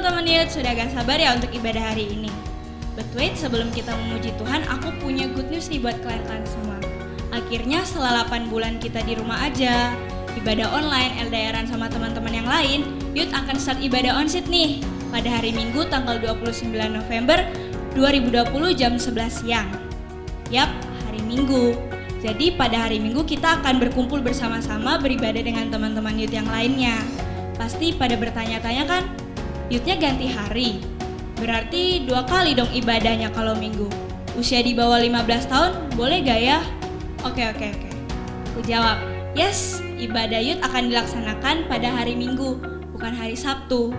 teman-teman Yud, sudah gak sabar ya untuk ibadah hari ini. But wait, sebelum kita memuji Tuhan, aku punya good news nih buat kalian semua. Akhirnya setelah 8 bulan kita di rumah aja, ibadah online, LDR-an sama teman-teman yang lain, Yud akan start ibadah onsit nih pada hari Minggu tanggal 29 November 2020 jam 11 siang. Yap, hari Minggu. Jadi pada hari Minggu kita akan berkumpul bersama-sama beribadah dengan teman-teman Yud yang lainnya. Pasti pada bertanya-tanya kan, Yudnya ganti hari. Berarti 2 kali dong ibadahnya kalau Minggu. Usia di bawah 15 tahun boleh gak ya? Oke. Aku jawab, yes, ibadah Yud akan dilaksanakan pada hari Minggu, bukan hari Sabtu.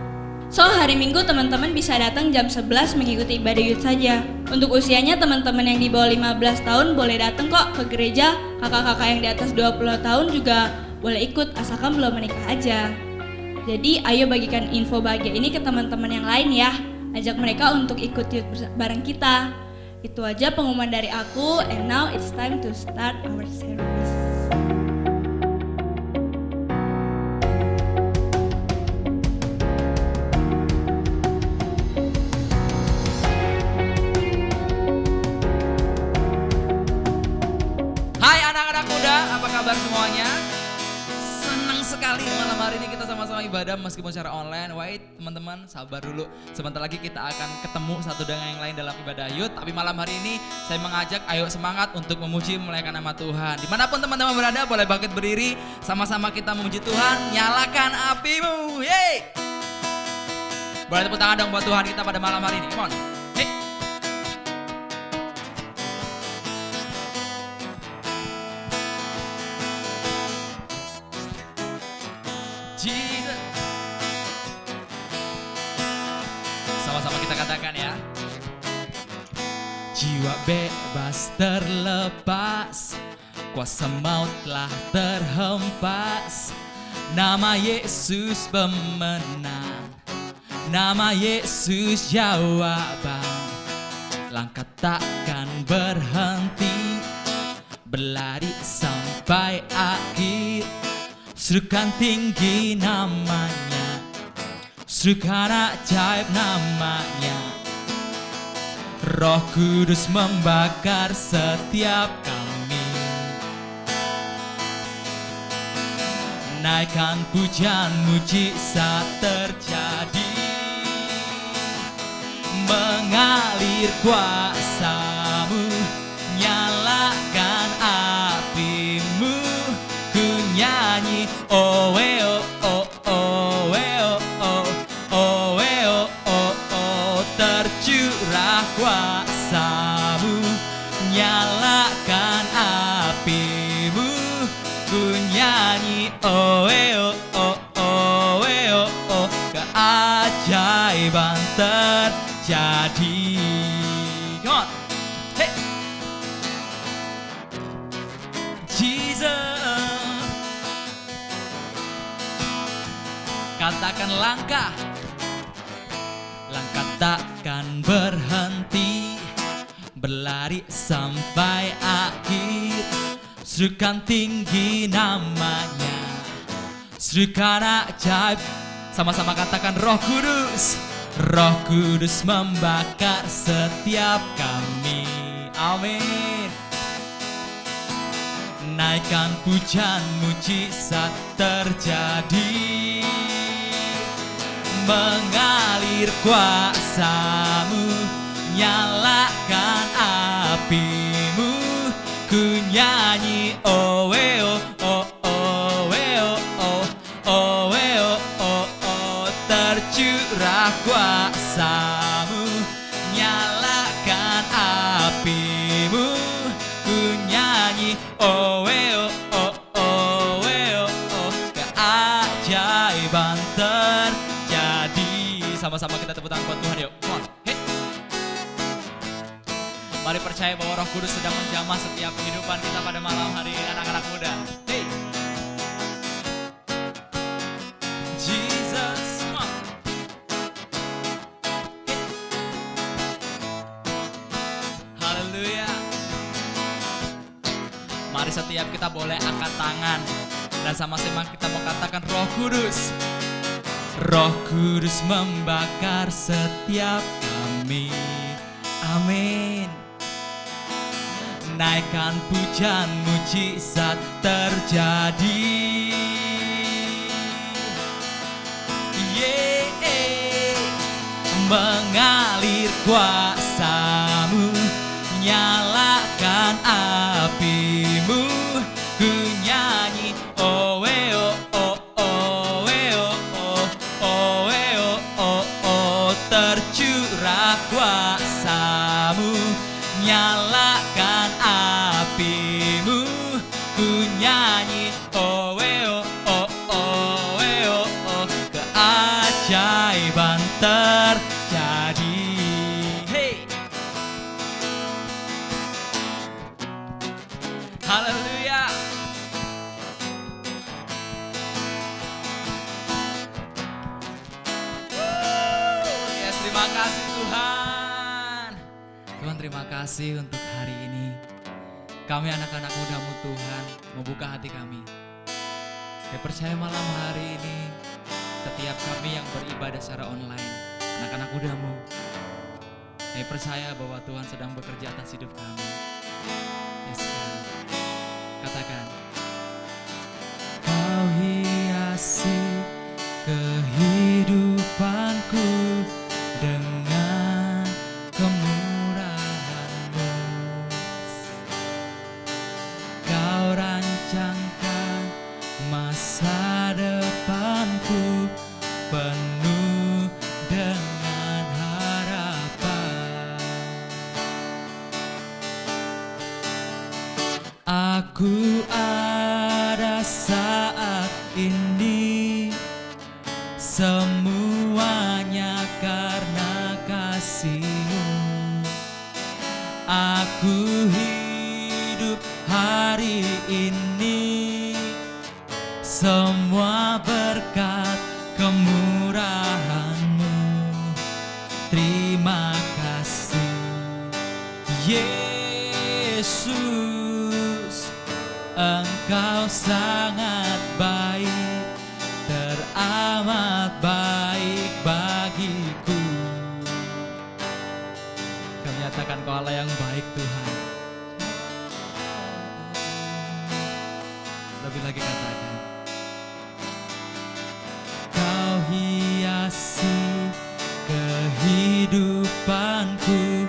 So hari Minggu teman-teman bisa datang jam 11 mengikuti ibadah Yud saja. Untuk usianya teman-teman yang di bawah 15 tahun boleh datang kok ke gereja. Kakak-kakak yang di atas 20 tahun juga boleh ikut asalkan belum menikah aja. Jadi ayo bagikan info bahagia ini ke teman-teman yang lain ya. Ajak mereka untuk ikut Yud bareng kita. Itu aja pengumuman dari aku, and now it's time to start our service. Hai anak-anak muda, apa kabar semuanya? Senang sekali malam hari ini kita sama-sama ibadah meskipun secara online. Wait teman-teman, sabar dulu. Sebentar lagi kita akan ketemu satu dengan yang lain dalam ibadah Yud. Tapi malam hari ini saya mengajak ayo semangat untuk memuji memuliakan nama Tuhan. Dimanapun teman-teman berada boleh bangkit berdiri. Sama-sama kita memuji Tuhan. Nyalakan apimu, yeay! Boleh tepuk tangan dong buat Tuhan kita pada malam hari ini, come on. Hey. Jesus. Sama-sama kita katakan ya. Jiwa bebas terlepas, kuasa maut telah terhempas. Nama Yesus pemenang, nama Yesus jawaban. Langkah takkan berhenti, berlari sampai akhir. Serukan tinggi namanya, serukan ajaib namanya. Roh Kudus membakar setiap kami. Naikkan pujian, mujizat terjadi. Mengalir kuasa-Mu, nyalakan apimu. Ku nyanyi oh we oh oh oh we oh oh oh we oh oh oh. Tercurah kuasa-Mu, nyalakan apimu. Ku nyanyi oh we oh oh oh we oh oh. Keajaiban terjadi. Come on, hey, Jesus. Katakan langkah, langkah takkan berhenti, berlari sampai akhir. Serukan tinggi namanya, serukan ajaib. Sama-sama katakan Roh Kudus, Roh Kudus membakar setiap kami. Amin. Naikkan pujian, mujizat terjadi. Mengalir kuasa-Mu, nyalakan apimu. Ku nyanyi oh we oh oh oh we oh oh oh we oh oh oh. Tercurah kuasa-Mu, nyalakan apimu. Ku nyanyi oh we oh oh oh we oh oh. Keajaiban terjadi. Sama-sama kita tepuk tangan buat Tuhan yuk. Come on. Hey. Mari percaya bahwa Roh Kudus sedang menjamah setiap kehidupan kita pada malam hari ini, anak-anak muda. Hey. Jesus, come on. Hey. Haleluya. Mari setiap kita boleh angkat tangan dan sama-sama kita mau katakan Roh Kudus, Roh Kudus membakar setiap kami. Amin. Naikkan pujian, mujizat terjadi. Mengalir kuasa-Mu, nyalakan api-Mu, ku nyanyi oh oh oh oh oh oh oh oh, tercurah kuasa-Mu, nyalakan api-Mu, ku nyanyi oh oh oh oh oh, keajaiban terjadi. Hey, haleluya. Yes, terima kasih Tuhan. Tuhan, terima kasih untuk hari ini. Kami anak-anak muda-Mu Tuhan, membuka hati kami. Ya, percaya malam hari ini setiap kami yang beribadah secara online, anak-anak muda-Mu, saya percaya bahwa Tuhan sedang bekerja atas hidup kami. Yes, Tuhan. Katakan, Kau hiasi kehidupanku dengan kemurahan-Mu. Kau rancangkan masa depanku penuh dengan harapan. Aku ada saat ini, semuanya karena kasih-Mu. Aku hidup hari ini, semua berkat kemurahan-Mu. Terima kasih Yesus, Engkau sangat baik, teramat baik bagiku. Kami nyatakan Kau Allah yang baik Tuhan. Lebih lagi katakan, Kau hiasi kehidupanku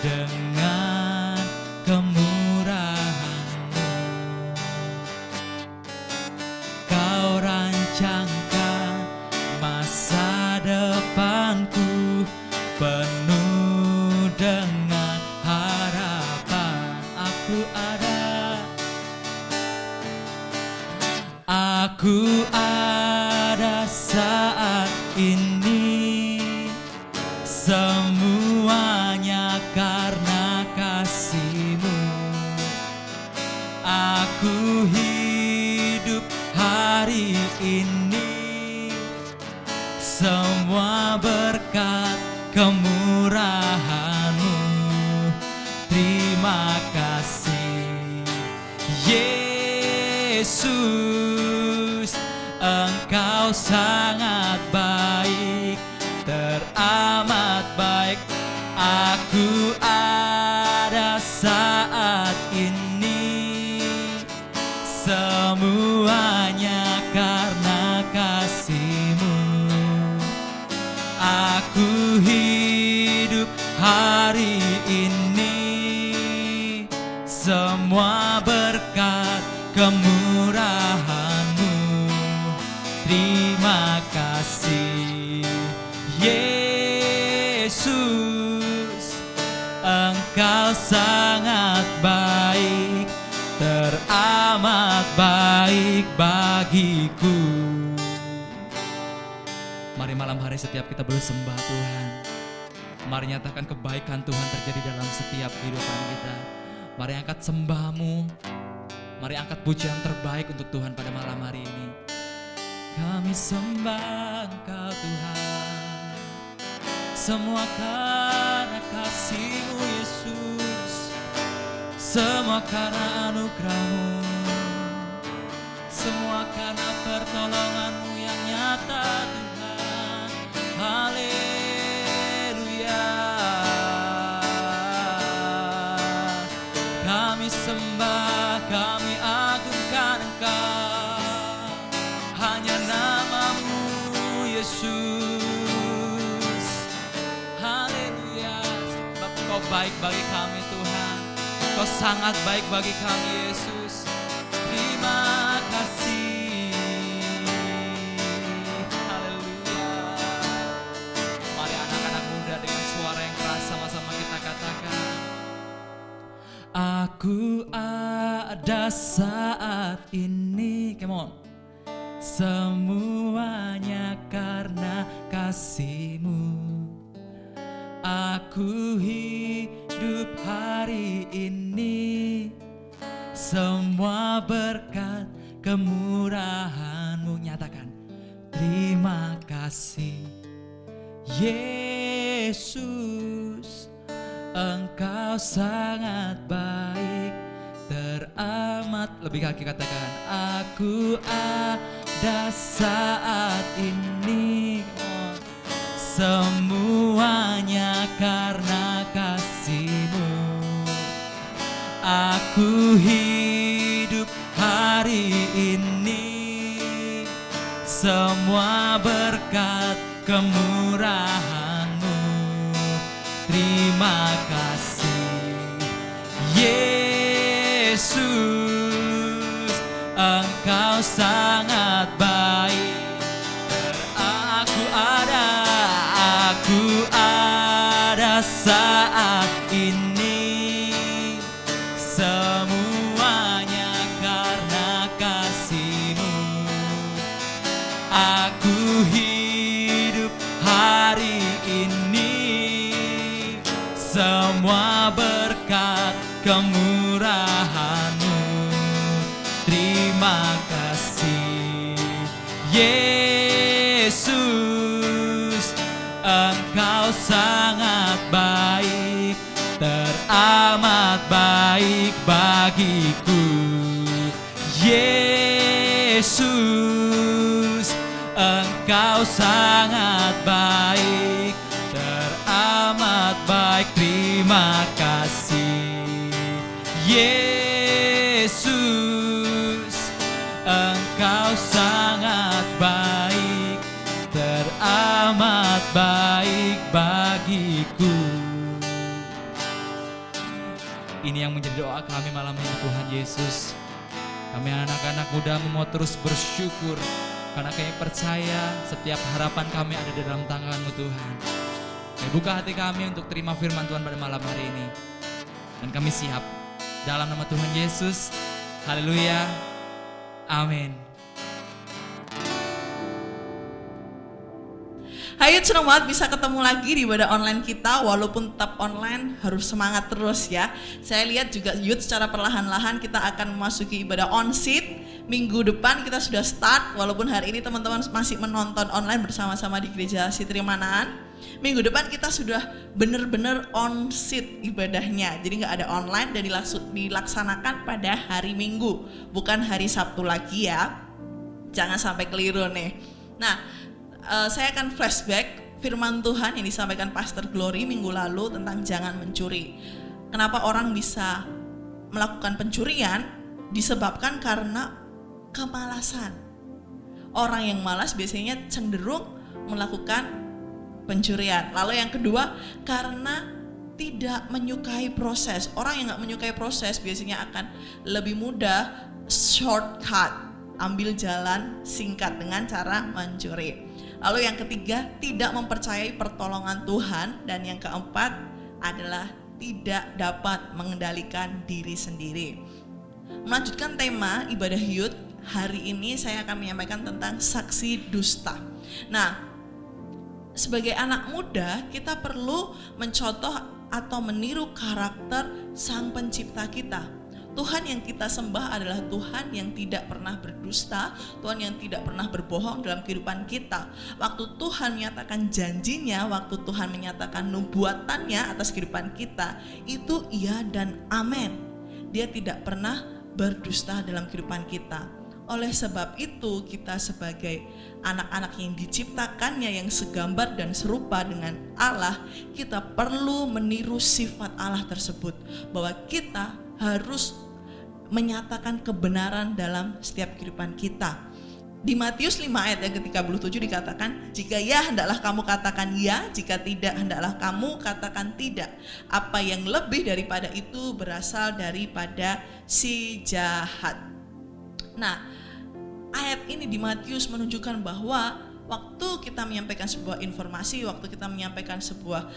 dengan kemurahan-Mu. Kau rancangkan masa depanku penuh dengan harapan. Aku ada saat ini, semuanya karena kasih-Mu. Aku hidup hari ini, semua berkat kemurahan-Mu. Terima kasih Yesus, Engkau sangat baik, teramat baik. Aku ada saat ini, semuanya karena kasih-Mu. Aku hidup hari ini, semua berkat kemurahan-Mu. Terima kasih Yesus, Engkau sangat baik, teramat baik bagiku. Mari malam hari setiap kita bersembah Tuhan. Mari nyatakan kebaikan Tuhan terjadi dalam setiap kehidupan kita. Mari angkat sembah-Mu, mari angkat pujian terbaik untuk Tuhan pada malam hari ini. Kami sembah Engkau Tuhan, semua karena kasih-Mu Yesus, semua karena anugerah-Mu, semua karena pertolongan-Mu yang nyata Tuhan. Haleluya. Kami sembah, kami agungkan Engkau, hanya nama-Mu Yesus. Haleluya. Sebab Engkau baik bagi kami Tuhan, Engkau sangat baik bagi kami Yesus. Terima kasih. Haleluya. Mari anak-anak muda dengan suara yang keras sama-sama kita katakan. Aku ada saat ini, come on. Semuanya karena kasih-Mu. Aku hidup hari ini, semua berkat kemurahan-Mu. Nyatakan, terima kasih Yesus, Engkau sangat baik, teramat. Lebih kaki katakan, aku ada saat ini, semuanya karena kasih-Mu. Aku hidup hari ini, semua berkat kemurahan-Mu. Terima kasih Yesus, Engkau sangat baik. Aku ada saat ini, semuanya karena kasih-Mu. Aku hidup hari ini, semua berkat kemurahan-Mu. Terima kasih Yesus, Engkau sangat baik, teramat baik bagiku. Yesus, Engkau sangat baik, teramat baik. Terima kasih Yesus, Engkau sangat baik, teramat baik bagiku. Ini yang menjadi doa kami malam ini Tuhan Yesus. Kami anak-anak muda mau terus bersyukur karena kami percaya setiap harapan kami ada di dalam tangan-Mu Tuhan. Buka hati kami untuk terima firman Tuhan pada malam hari ini. Dan kami siap dalam nama Tuhan Yesus. Haleluya. Amin. Hai, senang banget bisa ketemu lagi di ibadah online kita. Walaupun tetap online, harus semangat terus ya. Saya lihat juga youth secara perlahan-lahan kita akan memasuki ibadah on-site. Minggu depan kita sudah start, walaupun hari ini teman-teman masih menonton online bersama-sama di Gereja Sitri Manaan. Minggu depan kita sudah benar-benar on-site ibadahnya. Jadi gak ada online dan dilaksanakan pada hari Minggu, bukan hari Sabtu lagi ya. Jangan sampai keliru nih. Nah, saya akan flashback firman Tuhan yang disampaikan Pastor Glory minggu lalu tentang jangan mencuri. Kenapa orang bisa melakukan pencurian? Disebabkan karena kemalasan. Orang yang malas biasanya cenderung melakukan pencurian. Lalu yang kedua, karena tidak menyukai proses. Orang yang gak menyukai proses biasanya akan lebih mudah shortcut, ambil jalan singkat dengan cara mencuri. Lalu yang ketiga, tidak mempercayai pertolongan Tuhan. Dan yang keempat adalah tidak dapat mengendalikan diri sendiri. Melanjutkan tema ibadah youth, hari ini saya akan menyampaikan tentang saksi dusta. Nah, sebagai anak muda kita perlu mencontoh atau meniru karakter Sang Pencipta kita. Tuhan yang kita sembah adalah Tuhan yang tidak pernah berdusta, Tuhan yang tidak pernah berbohong dalam kehidupan kita. Waktu Tuhan menyatakan janjinya, waktu Tuhan menyatakan nubuatannya atas kehidupan kita, itu iya dan amin. Dia tidak pernah berdusta dalam kehidupan kita. Oleh sebab itu kita sebagai anak-anak yang diciptakannya yang segambar dan serupa dengan Allah, kita perlu meniru sifat Allah tersebut, bahwa kita harus menyatakan kebenaran dalam setiap kehidupan kita. Di Matius 5 ayat yang ke-37 dikatakan, jika ya hendaklah kamu katakan ya, jika tidak hendaklah kamu katakan tidak. Apa yang lebih daripada itu berasal daripada si jahat. Nah, ayat ini di Matius menunjukkan bahwa waktu kita menyampaikan sebuah informasi, waktu kita menyampaikan sebuah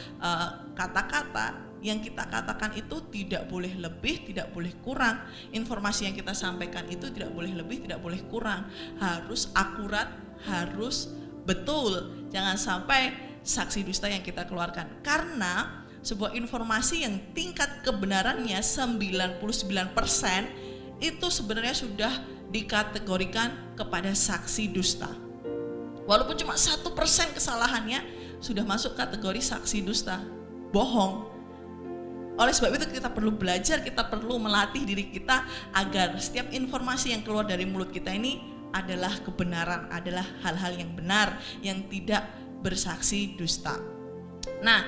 kata-kata, yang kita katakan itu tidak boleh lebih, tidak boleh kurang. Informasi yang kita sampaikan itu tidak boleh lebih, tidak boleh kurang. Harus akurat, harus betul. Jangan sampai saksi dusta yang kita keluarkan. Karena sebuah informasi yang tingkat kebenarannya 99% itu sebenarnya sudah dikategorikan kepada saksi dusta. Walaupun cuma 1% kesalahannya sudah masuk kategori saksi dusta, bohong. Oleh sebab itu kita perlu belajar, kita perlu melatih diri kita agar setiap informasi yang keluar dari mulut kita ini adalah kebenaran, adalah hal-hal yang benar, yang tidak bersaksi dusta. Nah,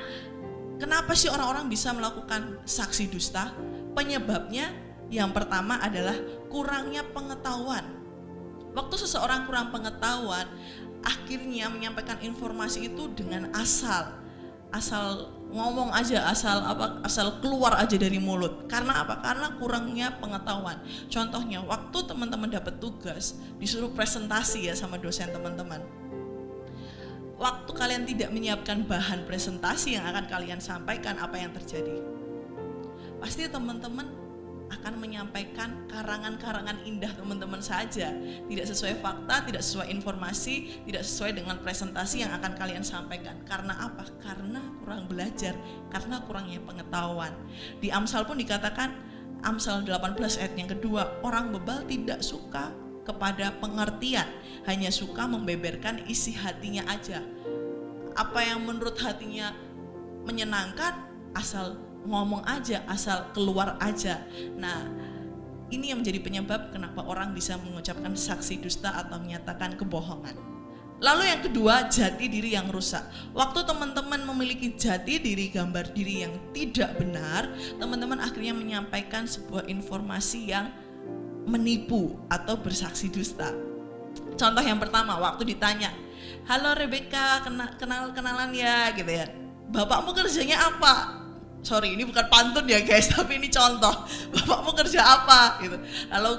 kenapa sih orang-orang bisa melakukan saksi dusta? Penyebabnya yang pertama adalah kurangnya pengetahuan. Waktu seseorang kurang pengetahuan, akhirnya menyampaikan informasi itu dengan asal ngomong aja, asal keluar aja dari mulut. Karena apa? Karena kurangnya pengetahuan. Contohnya, waktu teman-teman dapat tugas, disuruh presentasi ya sama dosen teman-teman. Waktu kalian tidak menyiapkan bahan presentasi yang akan kalian sampaikan, apa yang terjadi? Pasti teman-teman akan menyampaikan karangan-karangan indah teman-teman saja, tidak sesuai fakta, tidak sesuai informasi, tidak sesuai dengan presentasi yang akan kalian sampaikan. Karena apa? Karena kurang belajar, karena kurangnya pengetahuan. Di Amsal pun dikatakan, Amsal 18 ayat yang kedua, orang bebal tidak suka kepada pengertian, hanya suka membeberkan isi hatinya aja. Apa yang menurut hatinya menyenangkan, asal ngomong aja, asal keluar aja. Nah, ini yang menjadi penyebab kenapa orang bisa mengucapkan saksi dusta atau menyatakan kebohongan. Lalu yang kedua, jati diri yang rusak. Waktu teman-teman memiliki jati diri, gambar diri yang tidak benar, teman-teman akhirnya menyampaikan sebuah informasi yang menipu atau bersaksi dusta. Contoh yang pertama, waktu ditanya, halo Rebecca, kenalan ya gitu ya. Bapakmu kerjanya apa? Sorry, ini bukan pantun ya guys, tapi ini contoh. Bapakmu kerja apa? Gitu. Lalu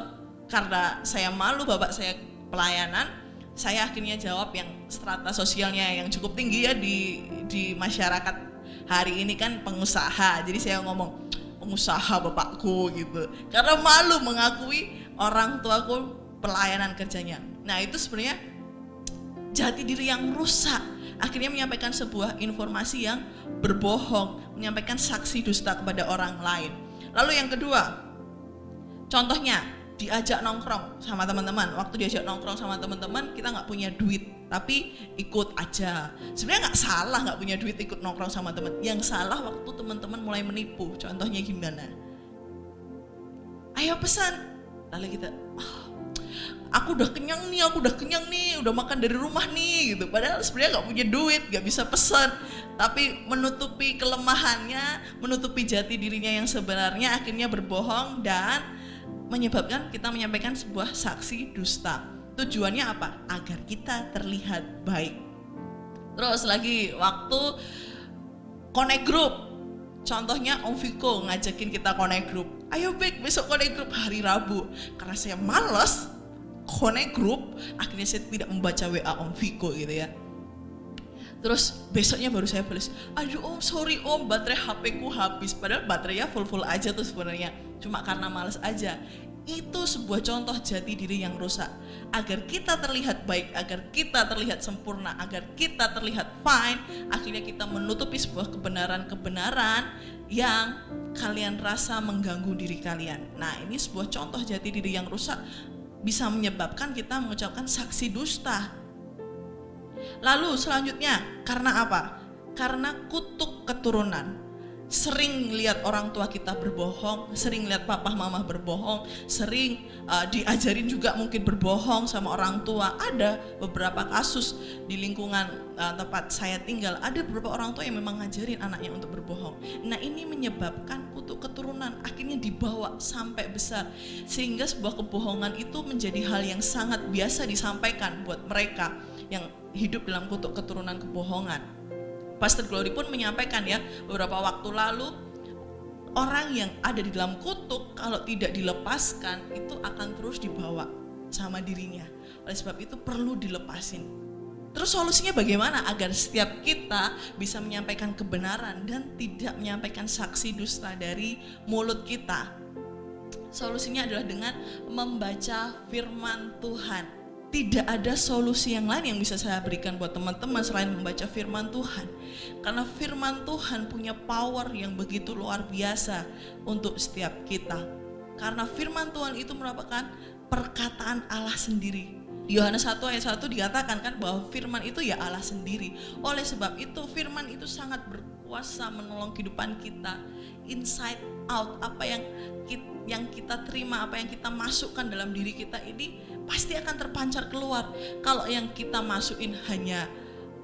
karena saya malu, bapak saya pelayanan, saya akhirnya jawab yang strata sosialnya yang cukup tinggi ya di masyarakat hari ini kan pengusaha. Jadi saya ngomong pengusaha bapakku gitu. Karena malu mengakui orang tuaku pelayanan kerjanya. Nah itu sebenarnya jati diri yang rusak. Akhirnya menyampaikan sebuah informasi yang berbohong, menyampaikan saksi dusta kepada orang lain. Lalu yang kedua, contohnya diajak nongkrong sama teman-teman. Waktu diajak nongkrong sama teman-teman, kita nggak punya duit, tapi ikut aja. Sebenarnya nggak salah nggak punya duit ikut nongkrong sama teman. Yang salah waktu teman-teman mulai menipu. Contohnya gimana? Ayo pesan, lalu kita, aku udah kenyang nih, udah makan dari rumah nih gitu. Padahal sebenarnya nggak punya duit, nggak bisa pesan. Tapi menutupi kelemahannya, menutupi jati dirinya yang sebenarnya, akhirnya berbohong dan menyebabkan kita menyampaikan sebuah saksi dusta. Tujuannya apa? Agar kita terlihat baik. Terus lagi waktu connect group, contohnya Om Viko ngajakin kita connect group. Ayo Bek, besok connect group hari Rabu. Karena saya malas connect group, akhirnya saya tidak membaca WA Om Viko gitu ya. Terus besoknya baru saya balas, aduh Om sorry Om, baterai HP ku habis. Padahal baterainya full aja tuh sebenarnya, cuma karena malas aja. Itu sebuah contoh jati diri yang rusak. Agar kita terlihat baik, agar kita terlihat sempurna, agar kita terlihat fine, akhirnya kita menutupi sebuah kebenaran-kebenaran yang kalian rasa mengganggu diri kalian. Nah ini sebuah contoh jati diri yang rusak, bisa menyebabkan kita mengucapkan saksi dusta. Lalu selanjutnya, karena apa? Karena kutuk keturunan. sering lihat orang tua kita berbohong, sering lihat papa mama berbohong, sering diajarin juga mungkin berbohong sama orang tua. Ada beberapa kasus di lingkungan tempat saya tinggal, ada beberapa orang tua yang memang ngajarin anaknya untuk berbohong. Nah, ini menyebabkan kutuk keturunan akhirnya dibawa sampai besar, sehingga sebuah kebohongan itu menjadi hal yang sangat biasa disampaikan buat mereka yang hidup dalam kutuk keturunan kebohongan. Pastor Glory pun menyampaikan ya beberapa waktu lalu, orang yang ada di dalam kutuk kalau tidak dilepaskan itu akan terus dibawa sama dirinya. Oleh sebab itu perlu dilepasin. Terus solusinya bagaimana agar setiap kita bisa menyampaikan kebenaran dan tidak menyampaikan saksi dusta dari mulut kita? Solusinya adalah dengan membaca firman Tuhan. Tidak ada solusi yang lain yang bisa saya berikan buat teman-teman selain membaca firman Tuhan. Karena firman Tuhan punya power yang begitu luar biasa untuk setiap kita. Karena firman Tuhan itu merupakan perkataan Allah sendiri. Di Yohanes 1 ayat 1 dikatakan kan bahwa firman itu ya Allah sendiri. Oleh sebab itu firman itu sangat berkuasa menolong kehidupan kita inside out. Apa yang kita terima, apa yang kita masukkan dalam diri kita ini pasti akan terpancar keluar. Kalau yang kita masukin hanya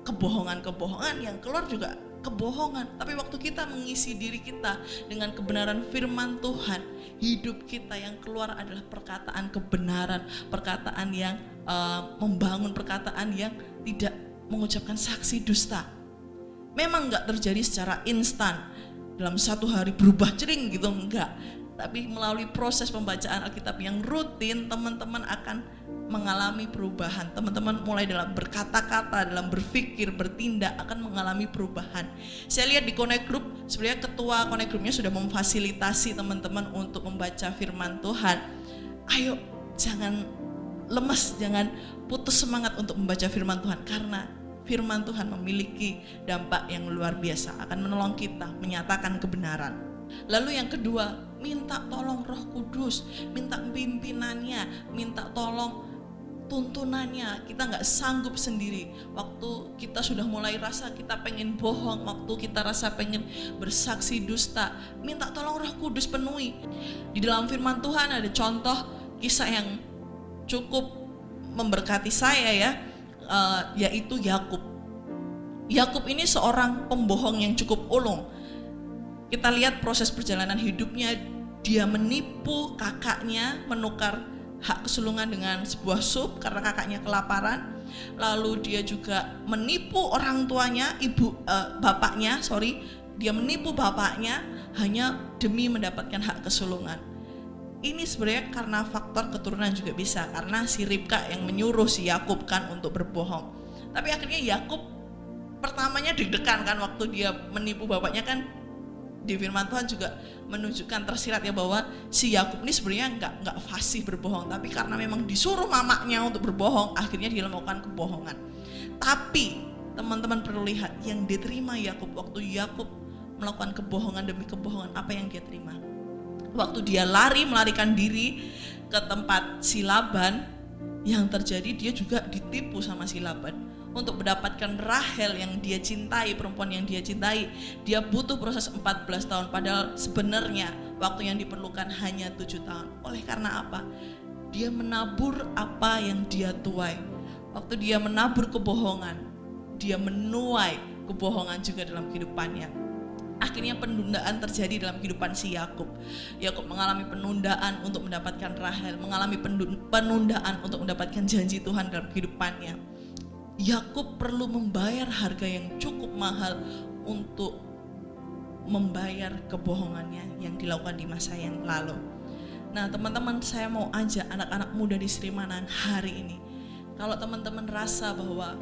kebohongan-kebohongan, yang keluar juga kebohongan. Tapi waktu kita mengisi diri kita dengan kebenaran firman Tuhan, hidup kita yang keluar adalah perkataan kebenaran, perkataan yang membangun, perkataan yang tidak mengucapkan saksi dusta. Memang gak terjadi secara instan, dalam satu hari berubah jering gitu, enggak. Tapi melalui proses pembacaan Alkitab yang rutin, teman-teman akan mengalami perubahan. Teman-teman mulai dalam berkata-kata, dalam berpikir, bertindak akan mengalami perubahan. Saya lihat di Connect Group, sebenarnya ketua Connect Groupnya sudah memfasilitasi teman-teman untuk membaca firman Tuhan. Ayo, jangan lemes, jangan putus semangat untuk membaca firman Tuhan, karena firman Tuhan memiliki dampak yang luar biasa, akan menolong kita menyatakan kebenaran. Lalu yang kedua, minta tolong Roh Kudus, minta pimpinannya, minta tolong tuntunannya. Kita gak sanggup sendiri. Waktu kita sudah mulai rasa kita pengen bohong, waktu kita rasa pengen bersaksi dusta, minta tolong Roh Kudus penuhi. Di dalam firman Tuhan ada contoh kisah yang cukup memberkati saya ya, yaitu Yakub. Yakub ini seorang pembohong yang cukup ulung. Kita lihat proses perjalanan hidupnya, dia menipu kakaknya, menukar hak kesulungan dengan sebuah sup karena kakaknya kelaparan. Lalu dia juga menipu orang tuanya, dia menipu bapaknya hanya demi mendapatkan hak kesulungan. Ini sebenarnya karena faktor keturunan juga bisa, karena si Ribka yang menyuruh si Yakub kan untuk berbohong. Tapi akhirnya Yakub pertamanya deg-degan kan waktu dia menipu bapaknya kan. Di firman Tuhan juga menunjukkan tersirat ya bahwa si Yakub ini sebenarnya nggak fasih berbohong, tapi karena memang disuruh mamanya untuk berbohong, akhirnya dia melakukan kebohongan. Tapi teman-teman perlu lihat yang diterima Yakub waktu Yakub melakukan kebohongan demi kebohongan, apa yang dia terima? Waktu dia melarikan diri ke tempat si Laban, yang terjadi dia juga ditipu sama si Laban. Untuk mendapatkan Rahel yang dia cintai, perempuan yang dia cintai, dia butuh proses 14 tahun, padahal sebenarnya waktu yang diperlukan hanya 7 tahun. Oleh karena apa? Dia menabur apa yang dia tuai. Waktu dia menabur kebohongan, dia menuai kebohongan juga dalam kehidupannya. Akhirnya penundaan terjadi dalam kehidupan si Yakub. Yakub mengalami penundaan untuk mendapatkan Rahel, mengalami penundaan untuk mendapatkan janji Tuhan dalam kehidupannya. Yakub perlu membayar harga yang cukup mahal untuk membayar kebohongannya yang dilakukan di masa yang lalu. Nah teman-teman, saya mau ajak anak-anak muda di Srimanan hari ini, kalau teman-teman rasa bahwa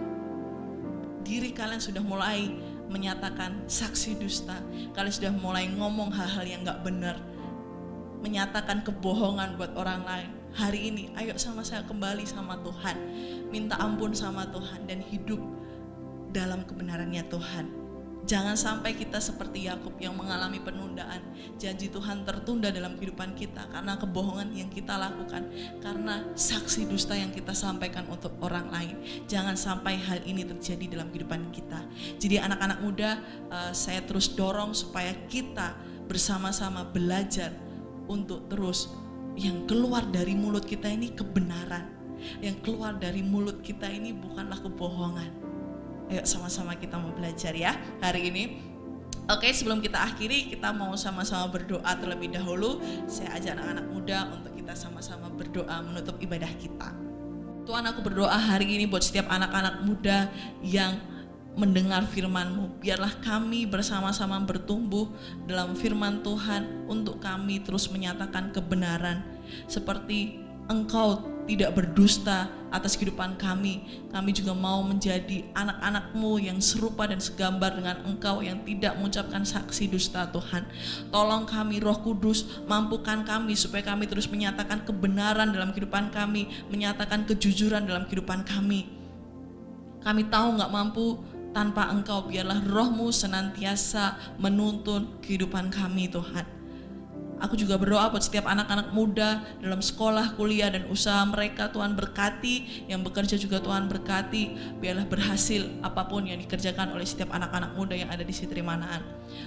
diri kalian sudah mulai menyatakan saksi dusta, kalian sudah mulai ngomong hal-hal yang gak benar, menyatakan kebohongan buat orang lain, hari ini ayo sama saya kembali sama Tuhan, minta ampun sama Tuhan dan hidup dalam kebenarannya Tuhan. Jangan sampai kita seperti Yakub yang mengalami penundaan. Janji Tuhan tertunda dalam kehidupan kita karena kebohongan yang kita lakukan, karena saksi dusta yang kita sampaikan untuk orang lain. Jangan sampai hal ini terjadi dalam kehidupan kita. Jadi anak-anak muda, saya terus dorong supaya kita bersama-sama belajar untuk terus yang keluar dari mulut kita ini kebenaran. Yang keluar dari mulut kita ini bukanlah kebohongan. Ayo sama-sama kita mau belajar ya hari ini. Oke, sebelum kita akhiri, kita mau sama-sama berdoa terlebih dahulu. Saya ajak anak-anak muda untuk kita sama-sama berdoa menutup ibadah kita. Tuhan, aku berdoa hari ini buat setiap anak-anak muda yang mendengar firman-Mu. Biarlah kami bersama-sama bertumbuh dalam firman Tuhan untuk kami terus menyatakan kebenaran. Seperti Engkau tidak berdusta atas kehidupan kami. Kami juga mau menjadi anak-anak-Mu yang serupa dan segambar dengan Engkau yang tidak mengucapkan saksi dusta Tuhan. Tolong kami Roh Kudus, mampukan kami supaya kami terus menyatakan kebenaran dalam kehidupan kami, menyatakan kejujuran dalam kehidupan kami. Kami tahu gak mampu tanpa Engkau. Biarlah Roh-Mu senantiasa menuntun kehidupan kami Tuhan. Aku juga berdoa buat setiap anak-anak muda dalam sekolah, kuliah, dan usaha mereka. Tuhan berkati, yang bekerja juga Tuhan berkati. Biarlah berhasil apapun yang dikerjakan oleh setiap anak-anak muda yang ada di Sitri Manaan.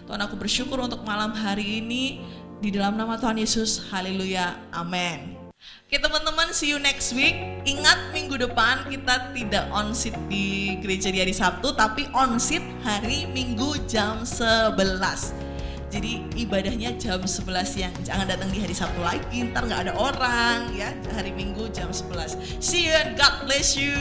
Tuhan, aku bersyukur untuk malam hari ini. Di dalam nama Tuhan Yesus, haleluya, amin. Oke teman-teman, see you next week. Ingat minggu depan kita tidak on seat di gereja di hari Sabtu, tapi on seat hari Minggu jam 11. Jadi ibadahnya jam 11 siang. Jangan datang di hari Sabtu lagi, ntar gak ada orang ya. Hari Minggu jam 11. See you and God bless you.